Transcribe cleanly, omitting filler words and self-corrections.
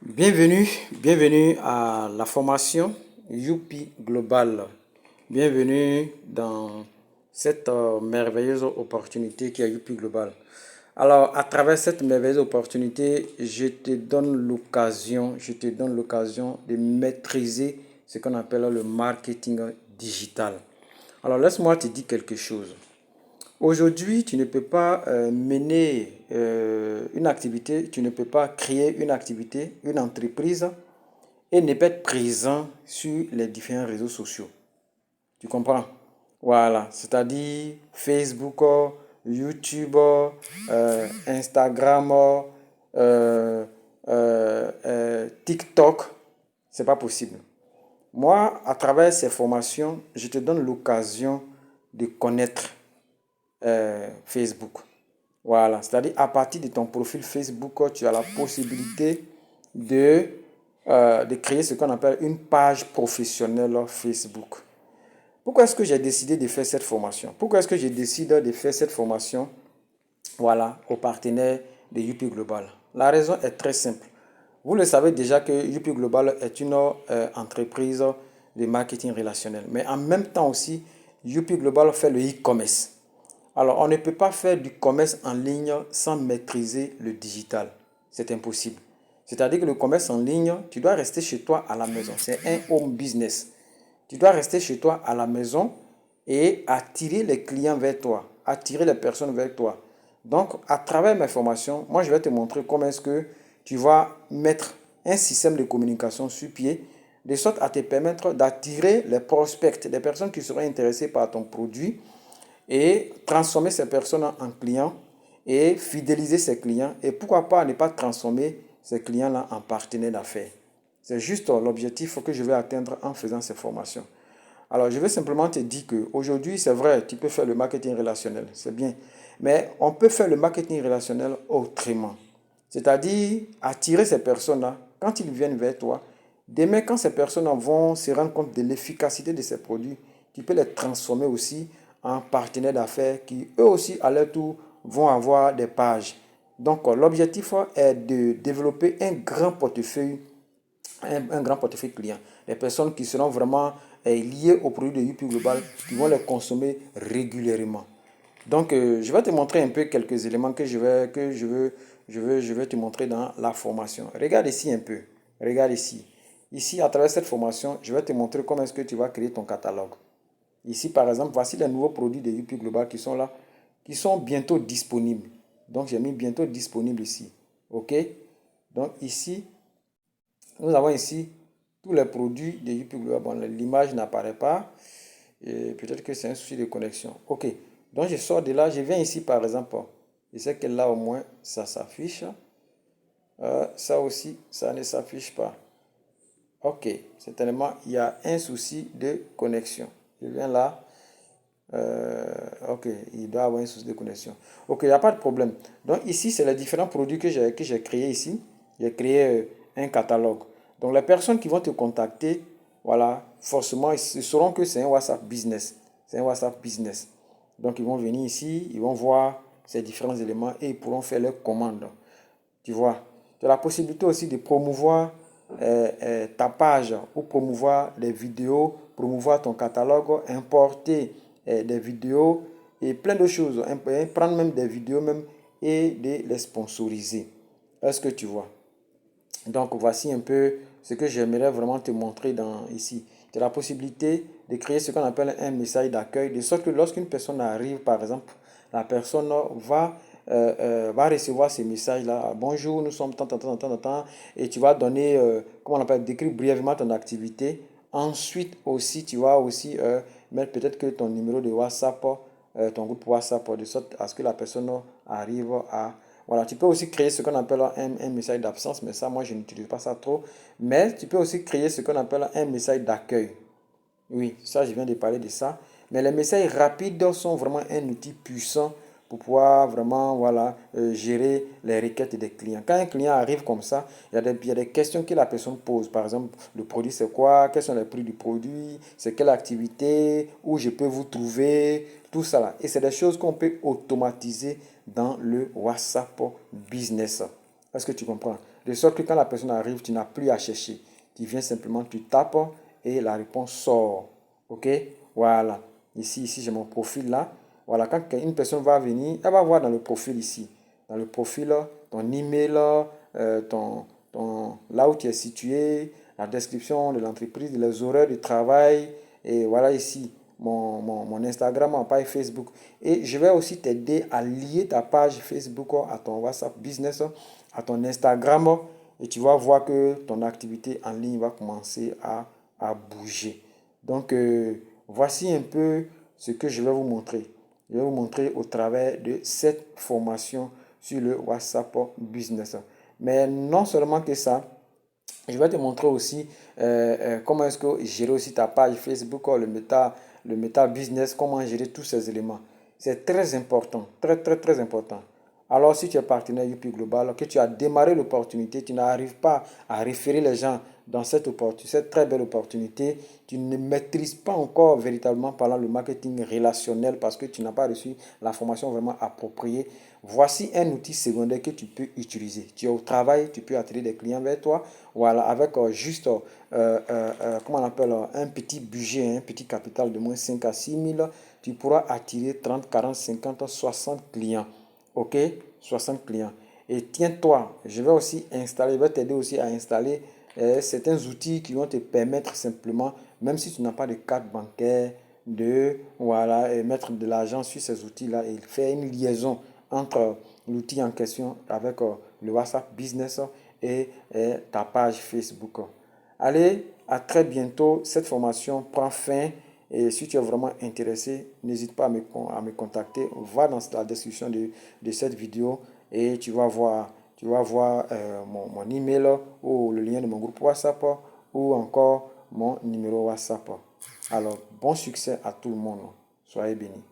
Bienvenue à la formation Youpi Global. Bienvenue dans cette merveilleuse opportunité qui est Youpi Global. Alors, à travers cette merveilleuse opportunité, je te donne l'occasion de maîtriser ce qu'on appelle le marketing digital. Alors, laisse-moi te dire quelque chose. Aujourd'hui, tu ne peux pas mener une activité, tu ne peux pas créer une activité, une entreprise et ne pas être présent sur les différents réseaux sociaux. Tu comprends? Voilà, c'est-à-dire Facebook, YouTube, Instagram, TikTok, c'est pas possible. Moi, à travers ces formations, je te donne l'occasion de connaître Facebook. Voilà, c'est-à-dire à partir de ton profil Facebook, tu as la possibilité de, de créer ce qu'on appelle une page professionnelle Facebook. Pourquoi est-ce que j'ai décidé de faire cette formation? Pourquoi est-ce que j'ai décidé de faire cette formation, voilà, aux partenaires de Youpi Global? La raison est très simple. Vous le savez déjà que Youpi Global est une entreprise de marketing relationnel. Mais en même temps aussi, Youpi Global fait le e-commerce. Alors, on ne peut pas faire du commerce en ligne sans maîtriser le digital. C'est impossible. C'est-à-dire que le commerce en ligne, tu dois rester chez toi à la maison. C'est un home business. Tu dois rester chez toi à la maison et attirer les clients vers toi, attirer les personnes vers toi. Donc, à travers mes formations, moi, je vais te montrer comment est-ce que tu vas mettre un système de communication sur pied, de sorte à te permettre d'attirer les prospects, les personnes qui seraient intéressées par ton produit et transformer ces personnes en clients et fidéliser ces clients et pourquoi pas ne pas transformer ces clients-là en partenaires d'affaires. C'est juste l'objectif que je vais atteindre en faisant ces formations. Alors, je vais simplement te dire qu'aujourd'hui, c'est vrai, tu peux faire le marketing relationnel, c'est bien. Mais on peut faire le marketing relationnel autrement. C'est-à-dire attirer ces personnes-là, quand ils viennent vers toi, demain, quand ces personnes vont se rendre compte de l'efficacité de ces produits, tu peux les transformer aussi en partenaires d'affaires qui, eux aussi, à leur tour, vont avoir des pages. Donc, l'objectif est de développer un grand portefeuille client. Les personnes qui seront vraiment liées aux produits de Youpi Global, qui vont les consommer régulièrement. Donc, je vais te montrer un peu quelques éléments je vais te montrer dans la formation. Regarde ici un peu. Regarde ici. Ici, à travers cette formation, je vais te montrer comment est-ce que tu vas créer ton catalogue. Ici, par exemple, voici les nouveaux produits de Youpi Global qui sont là, qui sont bientôt disponibles. Donc, j'ai mis bientôt disponible ici. OK? Donc, ici, nous avons ici tous les produits de Youpi Global. Bon, l'image n'apparaît pas. Peut-être que c'est un souci de connexion. OK. Donc, je sors de là. Je viens ici, par exemple. Je sais que là, au moins, ça s'affiche. Ça aussi, ça ne s'affiche pas. OK. Certainement, il y a un souci de connexion. Je viens là. OK, il doit avoir un souci de connexion. OK, il n'y a pas de problème. Donc ici, c'est les différents produits que j'ai créés ici. J'ai créé un catalogue. Donc les personnes qui vont te contacter, voilà, forcément, ils sauront que c'est un WhatsApp business. C'est un WhatsApp business. Donc ils vont venir ici, ils vont voir ces différents éléments et ils pourront faire leurs commandes. Tu vois, tu as la possibilité aussi de promouvoir ta page ou promouvoir les vidéos, promouvoir ton catalogue, importer des vidéos et plein de choses. Prendre même des vidéos même et de les sponsoriser. Est-ce que tu vois? Donc voici un peu ce que j'aimerais vraiment te montrer ici. Tu as la possibilité de créer ce qu'on appelle un message d'accueil, de sorte que lorsqu'une personne arrive, par exemple, la personne va recevoir ces messages-là. Bonjour, nous sommes tant, tant, tant, tant, tant, tant, et tu vas donner, comment on appelle, décrire brièvement ton activité. Ensuite aussi, tu vas aussi mettre peut-être que ton numéro de WhatsApp, ton groupe WhatsApp, de sorte à ce que la personne arrive à... Voilà, tu peux aussi créer ce qu'on appelle un message d'absence, mais ça, moi, je n'utilise pas ça trop. Mais tu peux aussi créer ce qu'on appelle un message d'accueil. Oui, ça, je viens de parler de ça. Mais les messages rapides sont vraiment un outil puissant pour pouvoir vraiment voilà, gérer les requêtes des clients. Quand un client arrive comme ça, il y a des questions que la personne pose. Par exemple, le produit c'est quoi? Quels sont les prix du produit? C'est quelle activité? Où je peux vous trouver? Tout ça là. Et c'est des choses qu'on peut automatiser dans le WhatsApp Business. Est-ce que tu comprends? De sorte que quand la personne arrive, tu n'as plus à chercher. Tu viens simplement, tu tapes et la réponse sort. OK? Voilà. Ici j'ai mon profil là. Voilà, quand une personne va venir, elle va voir dans le profil ici. Dans le profil, ton email, là où tu es situé, la description de l'entreprise, les horaires de travail. Et voilà ici mon Instagram, ma page Facebook. Et je vais aussi t'aider à lier ta page Facebook à ton WhatsApp Business, à ton Instagram. Et tu vas voir que ton activité en ligne va commencer à bouger. Donc, voici un peu ce que je vais vous montrer. Je vais vous montrer au travers de cette formation sur le WhatsApp Business. Mais non seulement que ça, je vais te montrer aussi comment est-ce que gérer aussi ta page Facebook, le meta business, comment gérer tous ces éléments. C'est très important, très important. Alors, si tu es partenaire UP Global, que tu as démarré l'opportunité, tu n'arrives pas à référer les gens dans cette très belle opportunité, tu ne maîtrises pas encore véritablement parlant le marketing relationnel parce que tu n'as pas reçu la formation vraiment appropriée. Voici un outil secondaire que tu peux utiliser. Tu es au travail, tu peux attirer des clients vers toi. Voilà, avec juste, comment on appelle, un petit budget, un petit capital de moins 5 à 6 000, tu pourras attirer 30, 40, 50, 60 clients. OK? 60 clients. Et tiens-toi, je vais t'aider aussi à installer certains outils qui vont te permettre simplement, même si tu n'as pas de carte bancaire, de voilà, et mettre de l'argent sur ces outils-là et faire une liaison entre l'outil en question avec le WhatsApp Business et ta page Facebook. Allez, à très bientôt. Cette formation prend fin. Et si tu es vraiment intéressé, n'hésite pas à me contacter. Va dans la description de cette vidéo et tu vas voir mon email ou le lien de mon groupe WhatsApp ou encore mon numéro WhatsApp. Alors, bon succès à tout le monde. Soyez bénis.